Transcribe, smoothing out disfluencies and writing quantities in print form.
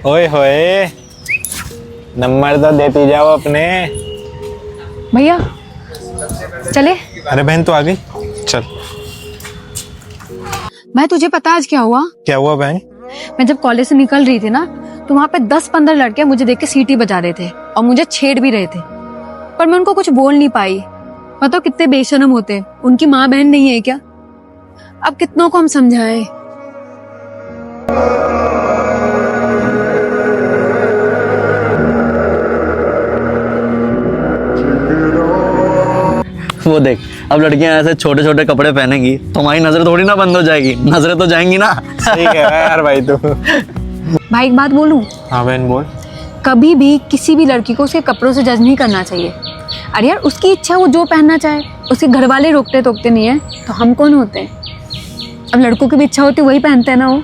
ओए होए, नंबर तो देती जाओ अपने। भैया चले। अरे बहन तो आ गई, चल। मैं तुझे पता आज क्या हुआ? क्या हुआ बहन? मैं जब कॉलेज से निकल रही थी ना, तो वहाँ पे 10-15 लड़के मुझे देख के सीटी बजा रहे थे और मुझे छेड़ भी रहे थे, पर मैं उनको कुछ बोल नहीं पाई। बताओ कितने बेशर्म होते, उनकी माँ बहन नहीं है क्या? अब कितनों को हम समझाएं। वो देख, अब लड़कियां ऐसे छोटे छोटे कपड़े पहनेंगी तो हमारी नजर थोड़ी ना बंद हो जाएगी, नजरें तो जाएंगी ना। सही कह रहा है यार भाई तू। भाई एक बात बोलूं, हाँ बहन बोल। कभी भी किसी भी लड़की को उसके कपड़ों से जज नहीं करना चाहिए। अरे यार उसकी इच्छा, वो जो पहनना चाहे, उसके घर वाले रोकते टोकते नहीं है तो हम कौन होते हैं? अब लड़कों की भी इच्छा होती वही पहनते हैं ना वो।